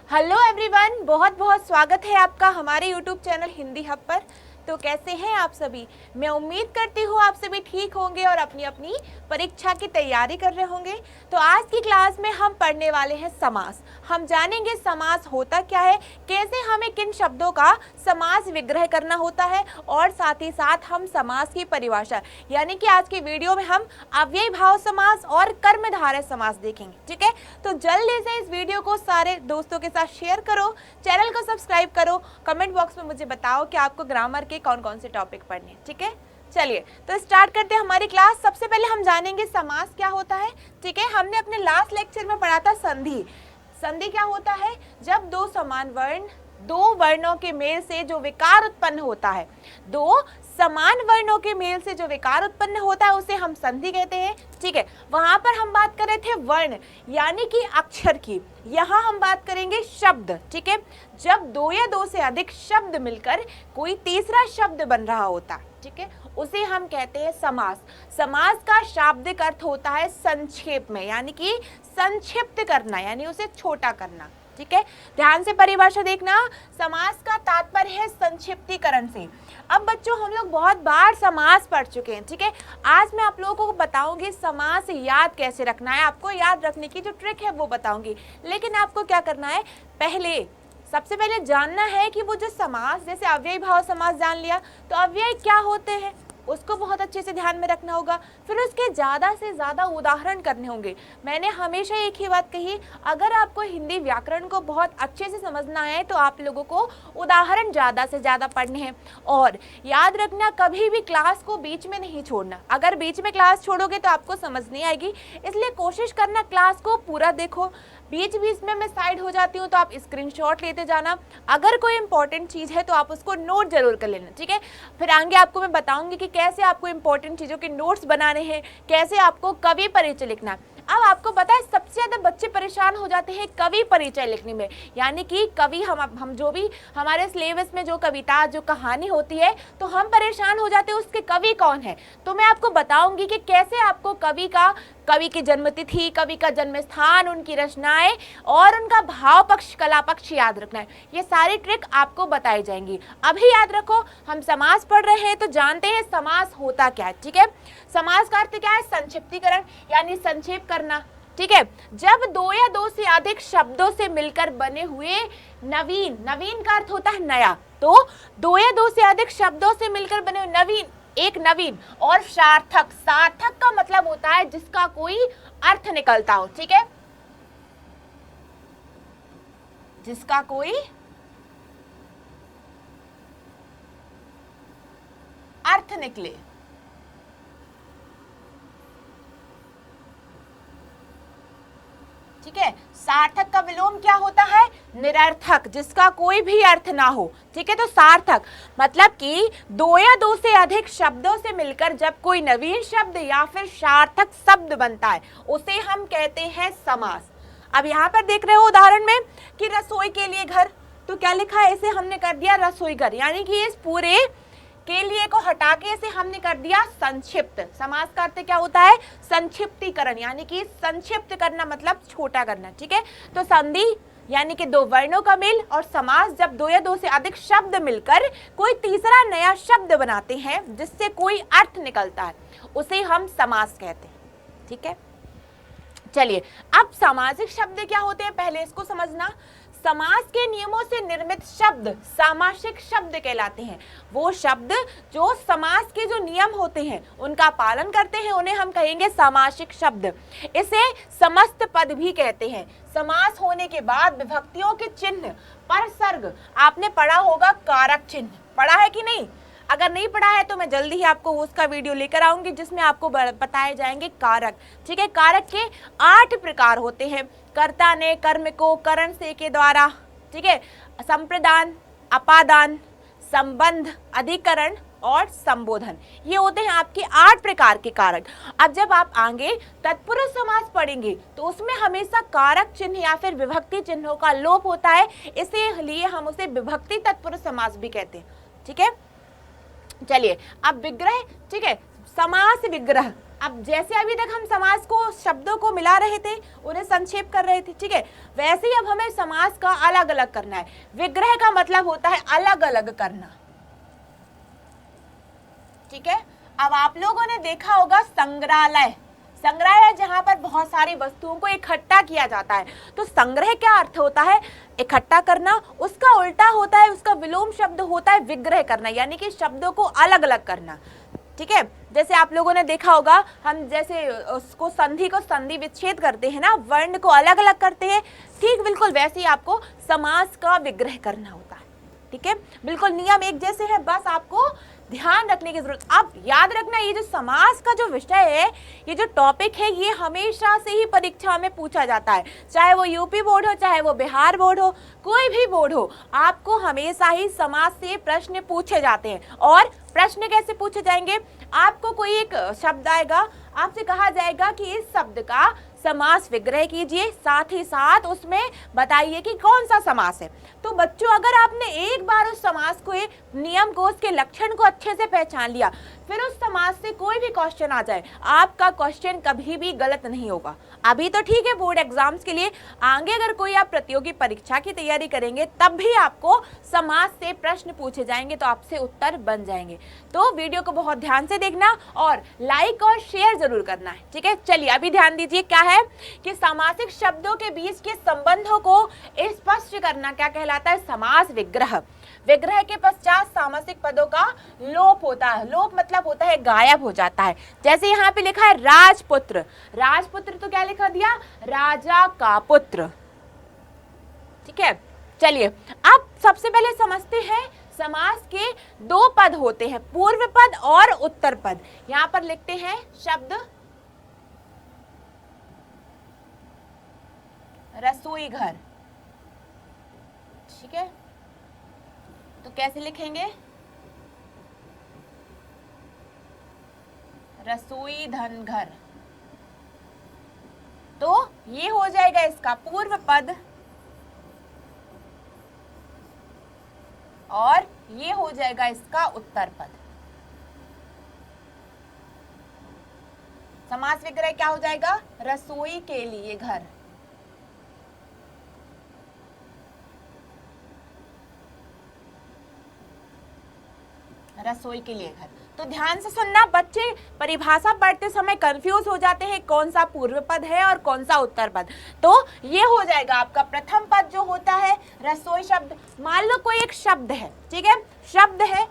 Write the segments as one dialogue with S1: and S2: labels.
S1: Hello everyone, बहुत बहुत स्वागत है आपका हमारे यूट्यूब चैनल हिंदी हब पर। तो कैसे हैं आप सभी? मैं उम्मीद करती हूँ आप सभी ठीक होंगे और अपनी अपनी परीक्षा की तैयारी कर रहे होंगे। तो आज की क्लास में हम पढ़ने वाले हैं समास। हम जानेंगे समास होता क्या है, कैसे हमें किन शब्दों का समास विग्रह करना होता है और साथ ही साथ हम समास की परिभाषा यानी कि आज की वीडियो में हम अव्ययी भाव समास और कर्मधारय समास देखेंगे। ठीक है, तो जल्दी से इस वीडियो को सारे दोस्तों के साथ शेयर करो, चैनल को सब्सक्राइब करो, कमेंट बॉक्स में मुझे बताओ कि आपको ग्रामर के कौन कौन से टॉपिक पढ़ने हैं। ठीक है, चलिए तो स्टार्ट करते हैं हमारी क्लास। सबसे पहले हम जानेंगे समास क्या होता है। ठीक है, हमने अपने लास्ट लेक्चर में पढ़ा था संधि। संधि क्या होता है? जब दो समान वर्ण, दो वर्णों के मेल से जो विकार उत्पन्न होता है, दो समान वर्णों के मेल से जो विकार उत्पन्न होता है उसे हम संधि कहते हैं। ठीक है, वहां पर हम बात कर रहे थे वर्ण यानी कि अक्षर की, यहाँ हम बात करेंगे शब्द। ठीक है, जब दो या दो से अधिक शब्द मिलकर कोई तीसरा शब्द बन रहा होता, ठीक है, उसे हम कहते हैं समास। समास का शाब्दिक अर्थ होता है संक्षेप में, यानी कि संक्षिप्त करना, यानी उसे छोटा करना। ठीक है, ध्यान से परिभाषा देखना। समास का तात्पर्य है संक्षिप्तीकरण से। अब बच्चों हम लोग बहुत बार समास पढ़ चुके हैं। ठीक है, आज मैं आप लोगों को बताऊंगी समास याद कैसे रखना है, आपको याद रखने की जो ट्रिक है वो बताऊंगी। लेकिन आपको क्या करना है, सबसे पहले जानना है कि वो जो समास, जैसे अव्ययी भाव समास जान लिया, तो अव्यय क्या होते हैं उसको बहुत अच्छे से ध्यान में रखना होगा। फिर उसके ज़्यादा से ज़्यादा उदाहरण करने होंगे। मैंने हमेशा एक ही बात कही, अगर आपको हिंदी व्याकरण को बहुत अच्छे से समझना है तो आप लोगों को उदाहरण ज़्यादा से ज़्यादा पढ़ने हैं। और याद रखना, कभी भी क्लास को बीच में नहीं छोड़ना। अगर बीच में क्लास छोड़ोगे तो आपको समझ नहीं आएगी, इसलिए कोशिश करना क्लास को पूरा देखो। बीच बीच में मैं साइड हो जाती हूँ तो आप स्क्रीनशॉट लेते जाना। अगर कोई इंपॉर्टेंट चीज़ है तो आप उसको नोट जरूर कर लेना। ठीक है, फिर आगे आपको मैं बताऊंगी कि कैसे आपको इंपॉर्टेंट चीज़ों के नोट्स बनाने हैं, कैसे आपको कवि परिचय लिखना है। अब आपको पता है सबसे ज़्यादा बच्चे परेशान हो जाते हैं कवि परिचय लिखने में, यानी कि कवि हम जो भी हमारे सिलेबस में जो कविता, जो कहानी होती है, तो हम परेशान हो जाते हैं उसके कवि कौन है। तो मैं आपको बताऊंगी कि कैसे आपको कवि की जन्मतिथि, कवि का जन्म स्थान, उनकी रचनाएं और उनका भाव पक्ष, कला पक्ष याद रखना है। ये सारी ट्रिक आपको बताई जाएंगी। अभी याद रखो, हम समास पढ़ रहे हैं तो जानते हैं समास होता क्या है। ठीक है, समास का अर्थ क्या है? संक्षिप्तीकरण यानी संक्षेप करना। ठीक है, जब दो या दो से अधिक शब्दों से मिलकर बने हुए नवीन का अर्थ होता है नया, तो दो या दो से अधिक शब्दों से मिलकर बने हुए नवीन और सार्थक का मतलब होता है जिसका कोई अर्थ निकलता हो। ठीक है, जिसका कोई अर्थ निकले। ठीक है, सार्थक का विलोम क्या होता है? निरर्थक, जिसका कोई भी अर्थ ना हो। ठीक है, तो सार्थक मतलब कि दो या दो से अधिक शब्दों से मिलकर जब कोई नवीन शब्द या फिर सार्थक शब्द बनता है उसे हम कहते हैं समास। अब यहाँ पर देख रहे हो उदाहरण में कि रसोई के लिए घर, तो क्या लिखा है? इसे हमने कर दिया रसोई घर, यानी कि इस पूरे के लिए को हटा के इसे हमने कर दिया संक्षिप्त। समास का अर्थ क्या होता है? संक्षिप्तीकरण, यानी कि संक्षिप्त करना मतलब छोटा करना। ठीक है, तो संधि यानी कि दो वर्णों का मेल, और समास जब दो या दो से अधिक शब्द मिलकर कोई तीसरा नया शब्द बनाते हैं जिससे कोई अर्थ निकलता है उसे हम समास कहते हैं। ठीक है, चलिए अब सामासिक शब्द क्या होते हैं पहले इसको समझना। समास के नियमों से निर्मित शब्द सामासिक शब्द कहलाते हैं। वो शब्द जो समास के जो नियम होते हैं उनका पालन करते हैं उन्हें हम कहेंगे सामासिक शब्द। इसे समस्त पद भी कहते हैं। समास होने के बाद विभक्तियों के चिन्ह पर सर्ग, आपने पढ़ा होगा कारक चिन्ह, पढ़ा है कि नहीं? अगर नहीं पढ़ा है तो मैं जल्दी ही आपको उसका वीडियो लेकर आऊंगी जिसमें आपको बताए जाएंगे कारक। ठीक है, कारक के 8 प्रकार होते हैं। कर्ता ने कर्म को करण से के द्वारा, ठीक है, संप्रदान, अपादान, संबंध, अधिकरण और संबोधन, ये होते हैं आपके 8 प्रकार के कारक। अब जब आप आगे तत्पुरुष समास पढ़ेंगे तो उसमें हमेशा कारक चिन्ह या फिर विभक्ति चिन्हों का लोप होता है, इसलिए हम उसे विभक्ति तत्पुरुष समास भी कहते हैं। ठीक है, चलिए अब विग्रह। ठीक है, समास विग्रह। अब जैसे अभी तक हम समास को शब्दों को मिला रहे थे, उन्हें संक्षेप कर रहे थे, ठीक है, वैसे ही अब हमें समास का अलग अलग करना है। विग्रह का मतलब होता है अलग अलग करना, ठीक है। अब आप लोगों ने देखा होगा संग्रहालय, संग्रहालय जहां पर बहुत सारी वस्तुओं को इकट्ठा किया जाता है। तो संग्रह क्या अर्थ होता है? इकट्ठा करना। उसका उल्टा होता है, उसका विलोम शब्द होता है विग्रह करना, यानी कि शब्दों को अलग अलग करना, ठीक है। जैसे आप लोगों ने देखा होगा, हम जैसे उसको संधि को संधि विच्छेद करते हैं ना, वर्ण को अलग अलग करते हैं, ठीक बिल्कुल वैसे ही आपको समास का विग्रह करना होता है, ठीक है। बिल्कुल नियम एक जैसे है, बस आपको ध्यान रखने की जरूरत। अब याद रखना, ये जो समास का जो विषय है, ये जो टॉपिक है, ये हमेशा से ही परीक्षा में पूछा जाता है, चाहे वो यूपी बोर्ड हो, चाहे वो बिहार बोर्ड हो, कोई भी बोर्ड हो, आपको हमेशा ही समास से प्रश्न पूछे जाते हैं। और प्रश्न कैसे पूछे जाएंगे? आपको कोई एक शब्द आएगा, आपसे कहा जाएगा कि इस शब्द का समास विग्रह कीजिए, साथ ही साथ उसमें बताइए कि कौन सा समास है। तो बच्चों, अगर आपने एक बार उस समास को, नियम को, उसके लक्षण को अच्छे से पहचान लिया, फिर उस समास से कोई भी क्वेश्चन आ जाए, आपका क्वेश्चन कभी भी गलत नहीं होगा। अभी तो ठीक है बोर्ड एग्जाम्स के लिए, आगे अगर कोई आप प्रतियोगी परीक्षा की तैयारी करेंगे तब भी आपको समास से प्रश्न पूछे जाएंगे, तो आपसे उत्तर बन जाएंगे। तो वीडियो को बहुत ध्यान से देखना और लाइक और शेयर जरूर करना है, ठीक है। चलिए अभी ध्यान दीजिए, क्या है कि सामासिक शब्दों के बीच के संबंधों को स्पष्ट करना क्या कहलाता है? समास विग्रह। विग्रह के पश्चात सामासिक पदों का लोप होता है। लोप मतलब होता है गायब हो जाता है। जैसे यहाँ पे लिखा है राजपुत्र, राजपुत्र तो क्या लिखा दिया? राजा का पुत्र, ठीक है। चलिए अब सबसे पहले समझते हैं, समास के दो पद होते हैं, पूर्व पद और उत्तर पद। यहां पर लिखते हैं शब्द रसोई घर, ठीक है। तो कैसे लिखेंगे? रसोई धन घर। तो ये हो जाएगा इसका पूर्व पद और ये हो जाएगा इसका उत्तर पद। समास विग्रह क्या हो जाएगा? रसोई के लिए घर। रसोई के लिए घर। तो ध्यान से सुनना, बच्चे परिभाषा पढ़ते समय कंफ्यूज हो जाते हैं, कौन सा पूर्व पद है और कौन सा उत्तर पद। तो ये हो जाएगा आपका प्रथम पद जो होता है रसोई शब्द। मान लो कोई एक शब्द है, ठीक है, शब्द है,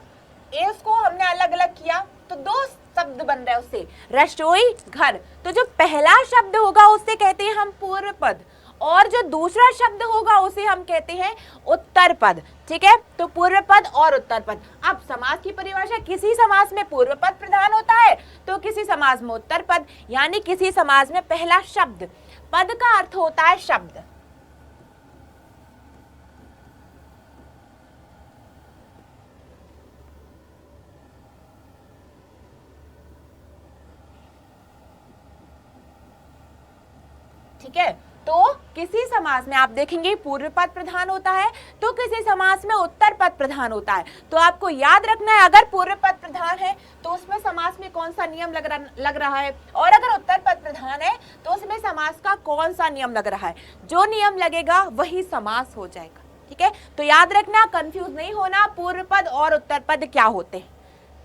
S1: इसको हमने अलग अलग किया तो दो शब्द बन रहे हैं उससे, रसोई घर। तो जो पहला शब्द होगा उसे कहते हैं हम पूर्व पद, और जो दूसरा शब्द होगा उसे हम कहते हैं उत्तर पद, ठीक है। तो पूर्व पद और उत्तर पद। अब समास की परिभाषा, किसी समास में पूर्व पद प्रधान होता है तो किसी समास में उत्तर पद, यानी किसी समास में पहला शब्द, पद का अर्थ होता है शब्द, ठीक है। तो किसी समास में आप देखेंगे पूर्व पद प्रधान होता है तो किसी समास में उत्तर पद प्रधान होता है। तो आपको याद रखना है, अगर पूर्व पद प्रधान है तो उसमें समास में कौन सा नियम लग रहा है, और अगर उत्तर पद प्रधान है तो उसमें समास का कौन सा नियम लग रहा है। जो नियम लगेगा वही समास हो जाएगा, ठीक है। तो याद रखना, कंफ्यूज नहीं होना, पूर्व पद और उत्तर पद क्या होते हैं,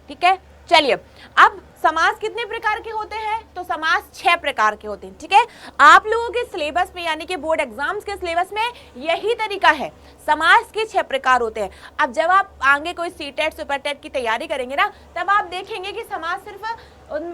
S1: ठीक है। चलिए अब समास कितने प्रकार के होते हैं? तो समास 6 प्रकार के होते हैं, ठीक है। आप लोगों के सिलेबस में, यानी कि बोर्ड एग्जाम्स के सिलेबस में यही तरीका है, समास के 6 प्रकार होते हैं। अब जब आप आगे कोई सीटेट सुपरटेट की तैयारी करेंगे ना, तब आप देखेंगे कि समास सिर्फ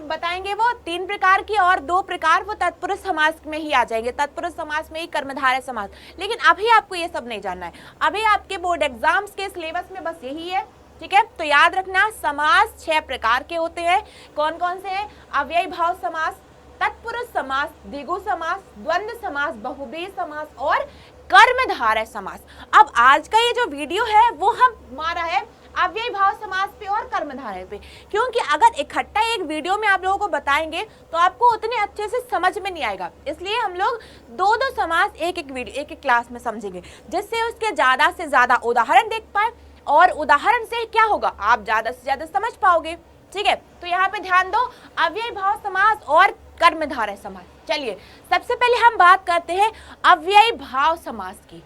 S1: बताएंगे वो 3 प्रकार की, और 2 प्रकार वो तत्पुरुष समास में ही आ जाएंगे, तत्पुरुष समास में ही कर्मधारय समास। लेकिन अभी आपको ये सब नहीं जानना है, अभी आपके बोर्ड एग्जाम्स के सिलेबस में बस यही है, ठीक है। तो याद रखना, समास 6 प्रकार के होते हैं। कौन कौन से हैं? अव्ययी भाव समास, तत्पुरुष समास, द्विगु समास, द्वंद्व समास, बहुब्रीहि समास और कर्मधारय समास। अब आज का ये जो वीडियो है वो हमारा है अव्ययी भाव समास पे और कर्मधारय पे, क्योंकि अगर इकट्ठा एक वीडियो में आप लोगों को बताएंगे तो आपको उतने अच्छे से समझ में नहीं आएगा। इसलिए हम लोग 2-2 समास एक एक क्लास में समझेंगे, जिससे उसके ज्यादा से ज्यादा उदाहरण देख पाए, और उदाहरण से क्या होगा, आप ज्यादा से ज्यादा समझ पाओगे, ठीक है, तो यहाँ पे ध्यान दो, अव्ययी भाव समास और कर्मधारय समास। चलिए सबसे पहले हम बात करते हैं अव्ययी भाव समास की।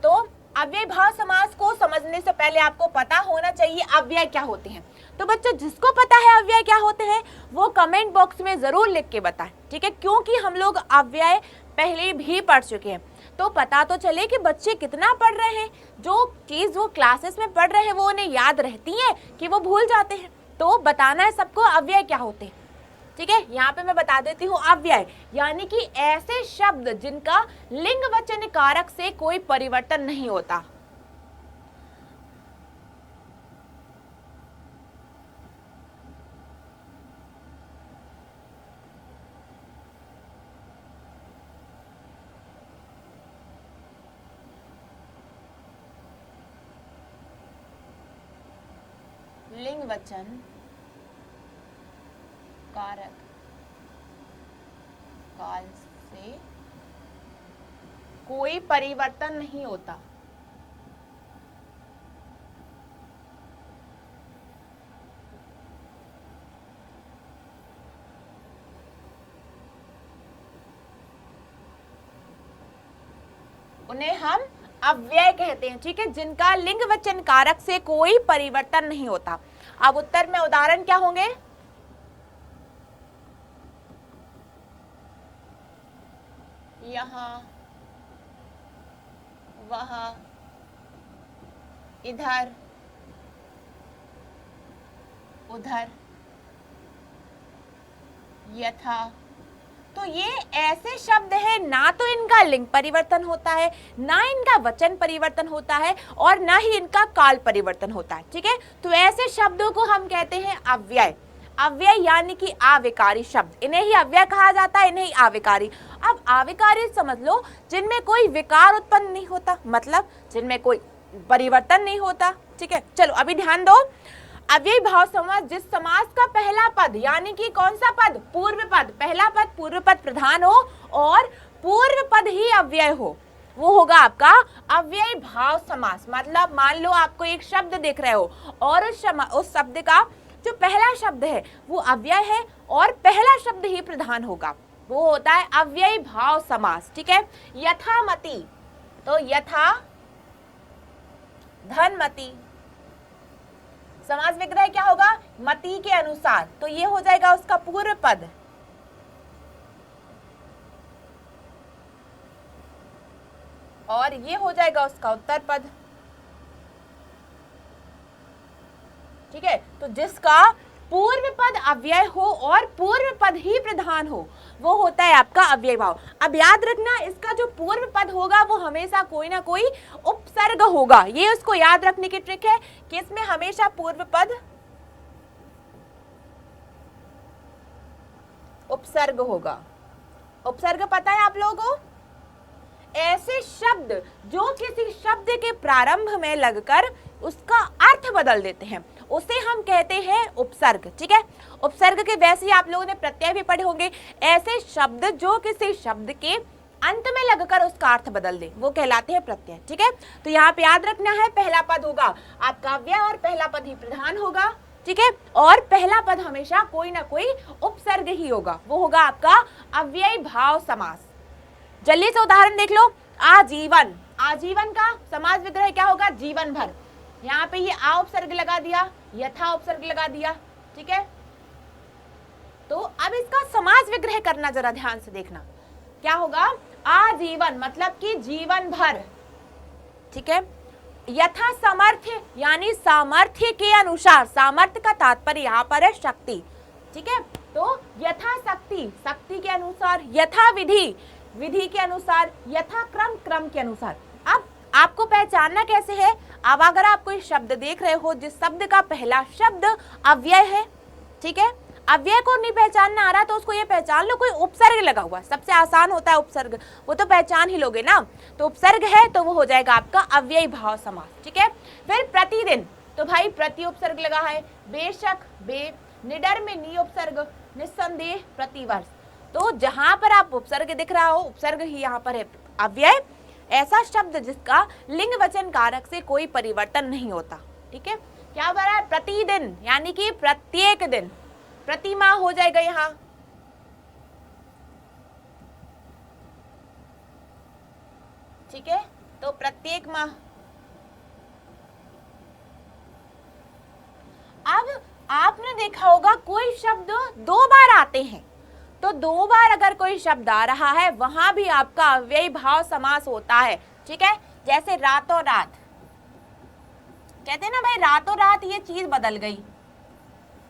S1: तो अव्ययी भाव समास को समझने से पहले आपको पता होना चाहिए अव्यय क्या होते हैं। तो बच्चों जिसको पता है अव्यय क्या होते हैं वो कमेंट बॉक्स में जरूर लिख के बताएं, ठीक है, क्योंकि हम लोग अव्यय पहले भी पढ़ चुके हैं, तो पता तो चले कि बच्चे कितना पढ़ रहे हैं। जो चीज वो क्लासेस में पढ़ रहे हैं वो उन्हें याद रहती है कि वो भूल जाते हैं। तो बताना है सबको अव्यय क्या होते हैं, ठीक है। यहाँ पे मैं बता देती हूँ, अव्यय यानी कि ऐसे शब्द जिनका लिंग वचन कारक से कोई परिवर्तन नहीं होता। लिंग वचन कारक काल से कोई परिवर्तन नहीं होता। उन्हें हम अव्यय कहते हैं, ठीक है, जिनका लिंग वचन कारक से कोई परिवर्तन नहीं होता। अब उत्तर में उदाहरण क्या होंगे? यहाँ, वहाँ, इधर, उधर, यथा। तो ये ऐसे शब्द है ना तो इनका लिंग परिवर्तन होता है, ना इनका वचन परिवर्तन होता है और ना ही इनका काल परिवर्तन होता है, ठीक है। तो ऐसे शब्दों को हम कहते हैं अव्यय। अव्यय यानी कि आविकारी शब्द, इन्हें ही अव्यय कहा जाता है, इन्हें ही आविकारी। अब आविकारी समझ लो जिनमें कोई विकार उत्पन्न नहीं होता, मतलब जिनमें कोई परिवर्तन नहीं होता, ठीक है। चलो अभी ध्यान दो, अव्ययी भाव समास जिस समास का पहला पद यानी कि कौन सा पद? पूर्व पद, पहला पद पूर्व पद प्रधान हो और पूर्व पद ही अव्यय हो, वो होगा आपका अव्ययी भाव समास। मतलब मान लो आपको एक शब्द देख रहे हो और उस शब्द का जो पहला शब्द है वो अव्यय है और पहला शब्द ही प्रधान होगा, वो होता है अव्ययी भाव समास, ठीक है। यथामति, तो यथा धनमति, समास विग्रह क्या होगा? मति के अनुसार, तो ये हो जाएगा उसका पूर्व पद। और ये हो जाएगा उसका उत्तर पद, ठीक है। तो जिसका पूर्व पद अव्यय हो और पूर्व पद ही प्रधान हो वो होता है आपका अव्ययी भाव। अब याद रखना इसका जो पूर्व पद होगा वो हमेशा कोई ना कोई उपसर्ग होगा, ये उसको याद रखने की ट्रिक है कि इसमें हमेशा पूर्व पद उपसर्ग होगा। उपसर्ग पता है आप लोगों को? ऐसे शब्द जो किसी शब्द के प्रारंभ में लगकर उसका अर्थ बदल देते हैं उसे हम कहते हैं उपसर्ग, ठीक है। उपसर्ग के वैसे ही आप लोगों ने प्रत्यय भी पढ़े होंगे, ऐसे शब्द जो किसी शब्द के अंत में लगकर उसका अर्थ बदल दे वो कहलाते हैं प्रत्यय, ठीक है। तो यहाँ पे याद रखना है पहला पद होगा आपका अव्यय और पहला पद ही प्रधान होगा, ठीक है, और पहला पद हमेशा कोई ना कोई उपसर्ग ही होगा, वो होगा आपका अव्ययी भाव समास। जल्दी से उदाहरण देख लो, आजीवन, आजीवन का समास विग्रह क्या होगा? जीवन भर। यहाँ पे ये आ उपसर्ग लगा दिया, यथा उपसर्ग लगा दिया, ठीक है। तो अब इसका समास विग्रह करना जरा ध्यान से देखना, क्या होगा? आजीवन मतलब कि जीवन भर, ठीक है। यथा सामर्थ्य यानी सामर्थ्य के अनुसार, सामर्थ्य का तात्पर्य यहाँ पर है शक्ति, ठीक है। तो यथा शक्ति, शक्ति के अनुसार, यथा विधि, विधि के अनुसार, यथा क्रम, क्रम के अनुसार। अब आपको पहचानना कैसे है? अब अगर आप कोई शब्द देख रहे हो जिस शब्द का पहला शब्द अव्यय है, ठीक है, अव्यय को नहीं पहचानना आ रहा तो उसको ये पहचान लो कोई उपसर्ग लगा हुआ, सबसे आसान होता है उपसर्ग, वो तो पहचान ही लोगे ना। तो उपसर्ग है तो वो हो जाएगा आपका अव्ययी भाव समास, ठीक है। फिर प्रतिदिन, तो भाई प्रति उपसर्ग लगा है, बेशक बे, निडर में नी उपसर्ग, निस्संदेह प्रतिवर्ष। तो जहां पर आप उपसर्ग दिख रहा हो उपसर्ग ही यहाँ पर है अव्यय, ऐसा शब्द जिसका लिंग वचन कारक से कोई परिवर्तन नहीं होता, ठीक है। क्या बना है, प्रतिदिन यानी कि प्रत्येक दिन, प्रति माह हो जाएगा यहाँ। ठीक है, तो प्रत्येक माह। अब आपने देखा होगा कोई शब्द दो बार आते हैं, तो दो बार अगर कोई शब्द आ रहा है वहां भी आपका अव्ययी भाव समास होता है। ठीक है, जैसे रातों रात, कहते हैं ना भाई रातों रात ये चीज बदल गई,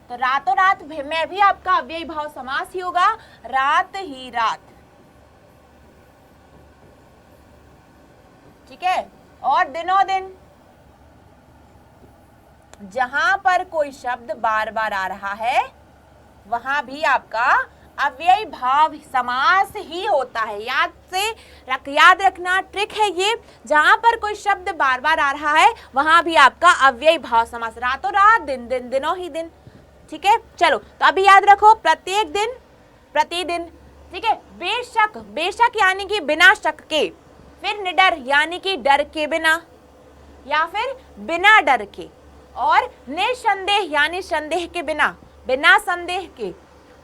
S1: तो रातों रात में भी आपका अव्ययी भाव समास ही होगा, रात ही रात। ठीक है, और दिनों दिन, जहां पर कोई शब्द बार बार आ रहा है वहां भी आपका अव्ययी भाव समास ही होता है। याद रखना ट्रिक है ये, जहां पर कोई शब्द बार बार आ रहा है वहां भी आपका अव्ययी भाव समास, रातों रात, दिन दिन, दिनों ही दिन। ठीक है, चलो तो अभी याद रखो, प्रत्येक दिन, प्रतिदिन। ठीक है, बेशक, बेशक यानी कि बिना शक के, फिर निडर यानी कि डर के बिना या फिर बिना डर के, और निसंदेह यानी संदेह के बिना, बिना संदेह के।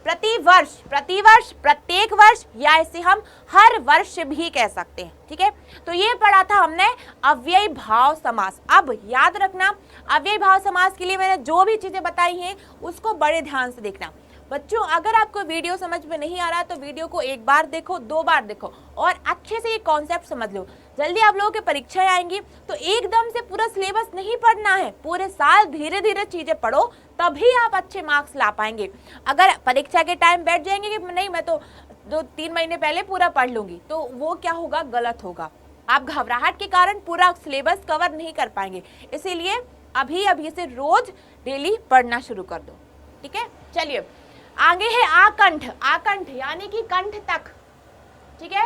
S1: प्रतिवर्ष, प्रतिवर्ष, प्रत्येक वर्ष, या इसे हम हर वर्ष भी कह सकते हैं। ठीक है, तो ये पढ़ा था हमने अव्ययी भाव समास। अब याद रखना, अव्ययी भाव समास के लिए मैंने जो भी चीजें बताई हैं उसको बड़े ध्यान से देखना। बच्चों अगर आपको वीडियो समझ में नहीं आ रहा तो वीडियो को एक बार देखो, दो बार देखो, और अच्छे से ये कॉन्सेप्ट समझ लो। जल्दी आप लोगों की परीक्षाएं आएंगी तो एकदम से पूरा सिलेबस नहीं पढ़ना है, पूरे साल धीरे धीरे चीजें पढ़ो, तभी आप अच्छे मार्क्स ला पाएंगे। अगर परीक्षा के टाइम बैठ जाएंगे कि नहीं मैं तो 2-3 महीने पहले पूरा पढ़ लूंगी, तो वो क्या होगा, गलत होगा। आप घबराहट के कारण पूरा सिलेबस कवर नहीं कर पाएंगे, इसीलिए अभी से रोज डेली पढ़ना शुरू कर दो। ठीक है, चलिए आगे है आकंठ। आकंठ यानी कि कंठ तक। ठीक है,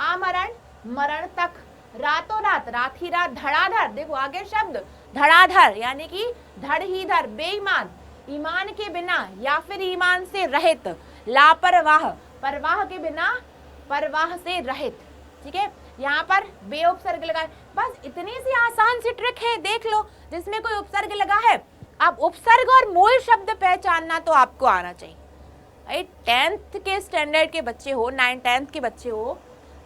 S1: आमरण, मरण तक, रातों रात, रात ही रात, धड़ाधड़, देखो आगे शब्द धड़ाधड़ यानी कि धड़ ही धड़, बेईमान, ईमान के बिना या फिर ईमान से रहित, लापरवाह, परवाह के बिना, परवाह से रहित। ठीक है, यहाँ पर बे उपसर्ग लगा है। बस इतनी सी आसान सी ट्रिक है, देख लो, जिसमें कोई उपसर्ग लगा है। अब उपसर्ग और मूल शब्द पहचानना तो आपको आना चाहिए। 10th के स्टैंडर्ड के बच्चे हो, 9th-10th के बच्चे हो,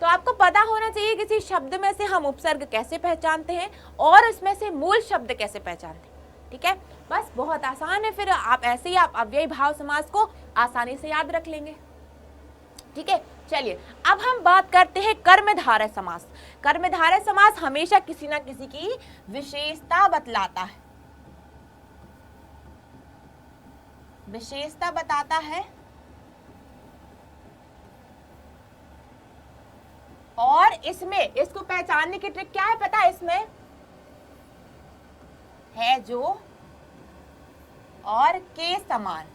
S1: तो आपको पता होना चाहिए किसी शब्द में से हम उपसर्ग कैसे पहचानते हैं और उसमें से मूल शब्द कैसे पहचानते हैं। ठीक है, बस बहुत आसान है, फिर आप ऐसे ही आप अव्ययी भाव समास को आसानी से याद रख लेंगे। ठीक है, चलिए अब हम बात करते हैं कर्मधारय समास। कर्मधारय समास हमेशा किसी ना किसी की विशेषता बतलाता है, विशेषता बताता है, और इसमें इसको पहचानने की ट्रिक क्या है पता है, इसमें है जो और के समान।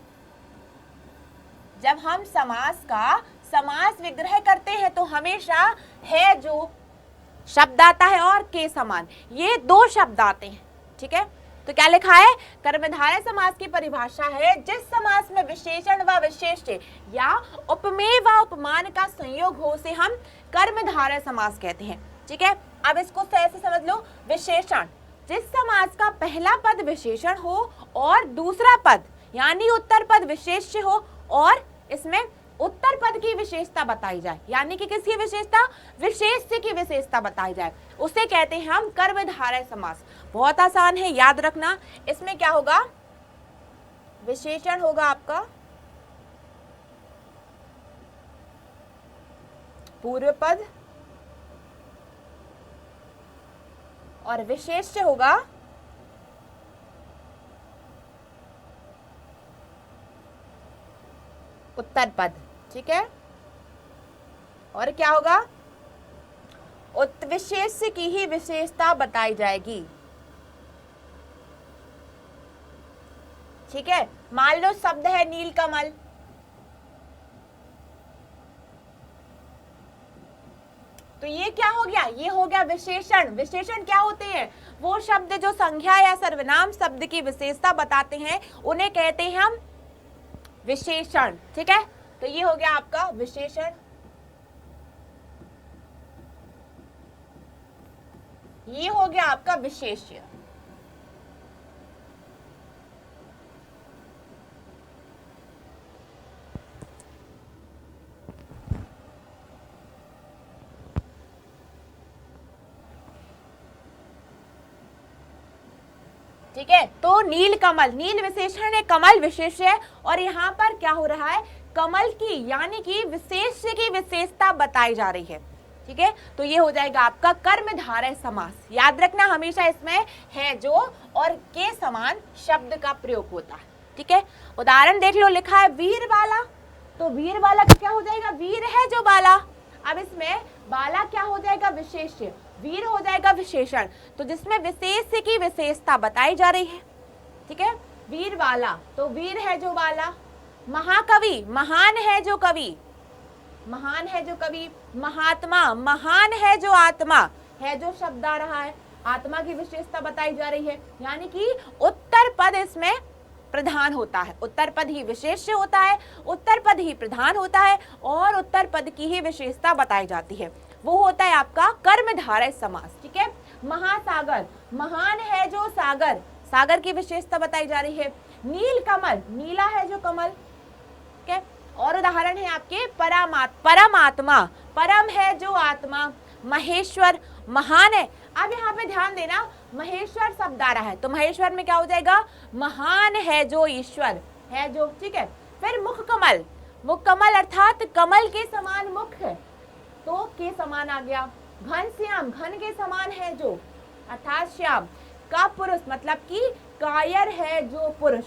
S1: जब हम समास का समास विग्रह करते हैं तो हमेशा है जो शब्द आता है और के समान, ये दो शब्द आते हैं। ठीक है, तो क्या लिखा है, कर्मधारय समास की परिभाषा है जिस समास में विशेषण व विशेष्य या उपमेय व उपमान का संयोग हो से हम कर्मधारय समास कहते हैं। ठीक है, अब इसको ऐसे समझ लो, विशेषण जिस समास का पहला पद विशेषण हो और दूसरा पद यानी उत्तर पद विशेष्य हो, और इसमें उत्तर पद की विशेषता बताई जाए, यानी कि किसकी विशेषता, विशेष्य की विशेषता बताई जाए, उसे कहते हैं हम कर्मधारय समास। बहुत आसान है, याद रखना। इसमें क्या होगा, विशेषण होगा आपका पूर्व पद और विशेष्य होगा उत्तर पद। ठीक है, और क्या होगा, विशेष्य की ही विशेषता बताई जाएगी। ठीक है, मान लो शब्द है नीलकमल, तो ये क्या हो गया, ये हो गया विशेषण। विशेषण क्या होते हैं, वो शब्द जो संज्ञा या सर्वनाम शब्द की विशेषता बताते हैं उन्हें कहते हैं हम विशेषण। ठीक है, तो ये हो गया आपका विशेषण, ये हो गया आपका विशेष्य। ठीक है। तो नील कमल, नील विशेषण है, कमल विशेष्य है, और यहाँ पर क्या हो रहा है, कमल की यानी कि विशेष्य की विशेषता बताई जा रही है। ठीक है, तो ये हो जाएगा आपका कर्मधारय समास। याद रखना हमेशा इसमें है जो और के समान शब्द का प्रयोग होता है। ठीक है, उदाहरण देख लो, लिखा है वीर बाला, तो वीर बाला का क्या हो जाएगा, वीर है जो बाला। अब इसमें बाला क्या हो जाएगा, विशेष्य, वीर हो जाएगा विशेषण, तो जिसमें विशेष्य की विशेषता बताई जा रही है। ठीक है, वीर बाला, तो वीर है जो बाला। महाकवि, महान है जो कवि, महान है जो कवि। महात्मा, महान है जो आत्मा, है जो शब्द आ रहा है, आत्मा की विशेषता बताई जा रही है, यानी कि उत्तर पद इसमें प्रधान होता है, उत्तर पद ही विशेष्य होता है, उत्तर पद ही प्रधान होता है, और उत्तर पद की ही विशेषता बताई जाती है, वो होता है आपका कर्मधारय समास। ठीक है, महासागर, महान है जो सागर, सागर की विशेषता बताई जा रही है। नील कमल, नीला है जो कमल। ठीक है, और उदाहरण है आपके परमात्मा, परम है जो आत्मा। महेश्वर, महान है। अब यहाँ पे ध्यान देना, महेश्वर शब्द आ रहा है, तो महेश्वर में क्या हो जाएगा, महान है जो ईश्वर, है जो। ठीक है, फिर मुख कमल, मुख कमल अर्थात कमल के समान मुख है, तो के समान आ गया। घन श्याम, घन के समान है जो, अर्थात श्याम। का पुरुष मतलब कि कायर है जो पुरुष।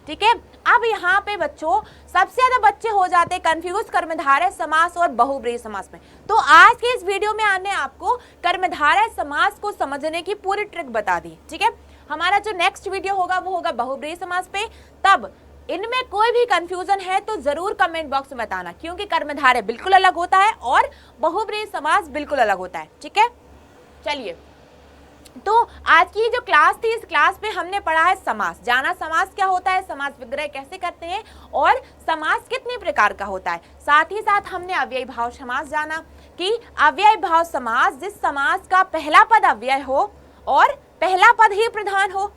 S1: ठीक है, अब यहाँ पे बच्चों सबसे ज्यादा बच्चे हो जाते हैं कंफ्यूज कर्मधारय समास और बहुब्रीहि समास में। तो आज के इस वीडियो में आने आपको कर्मधारय समास को समझने की पूरी ट्रिक बता दी। ठीक है, हमारा जो नेक्स्ट वीडियो होगा वो होगा बहुब्रीहि समास पे। तब इनमें कोई भी कंफ्यूजन है तो जरूर कमेंट बॉक्स में बताना, क्योंकि कर्मधारय बिल्कुल अलग होता है और बहुब्रीहि समास बिल्कुल अलग होता है। ठीक है, चलिए, तो आज की जो क्लास थी, इस क्लास में हमने पढ़ा है समास, जाना समास क्या होता है, समास विग्रह कैसे करते हैं, और समास कितने प्रकार का होता है। साथ ही साथ हमने अव्ययी भाव समास जाना कि अव्ययी भाव समास जिस समास का पहला पद अव्यय हो और पहला पद ही प्रधान हो।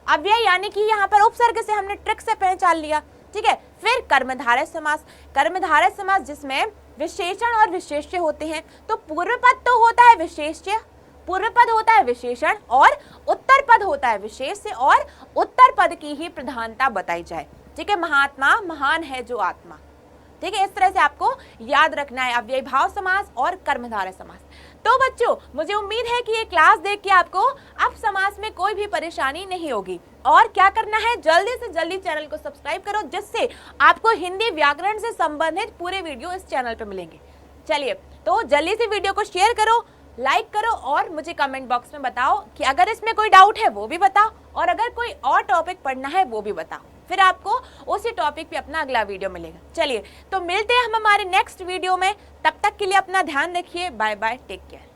S1: अव्यय यानी कि यहाँ पर उपसर्ग से हमने ट्रिक से पहचान लिया। ठीक है, फिर कर्मधारय समास, कर्मधारय समास जिसमें विशेषण और विशेष्य होते हैं। तो पूर्व पद तो होता है विशेष्य, पूर्व पद होता है विशेषण, और उत्तर पद होता है विशेष्य, और उत्तर पद की ही प्रधानता बताई जाए। ठीक है, महात्मा, महान है जो आत्मा। ठीक है, इस तरह से आपको याद रखना है अव्ययी भाव समास और कर्मधारय समास। तो बच्चों, मुझे उम्मीद है कि ये क्लास देख के आपको अब समास में कोई भी परेशानी नहीं होगी। और क्या करना है, जल्दी से जल्दी चैनल को सब्सक्राइब करो, जिससे आपको हिंदी व्याकरण से संबंधित पूरे वीडियो इस चैनल पर मिलेंगे। चलिए, तो जल्दी से वीडियो को शेयर करो, लाइक करो, और मुझे कमेंट बॉक्स में बताओ कि अगर इसमें कोई डाउट है वो भी बताओ, और अगर कोई और टॉपिक पढ़ना है वो भी बताओ, फिर आपको उसी टॉपिक पे अपना अगला वीडियो मिलेगा। चलिए, तो मिलते हैं हम हमारे नेक्स्ट वीडियो में, तब तक के लिए अपना ध्यान रखिए। Bye bye, take care.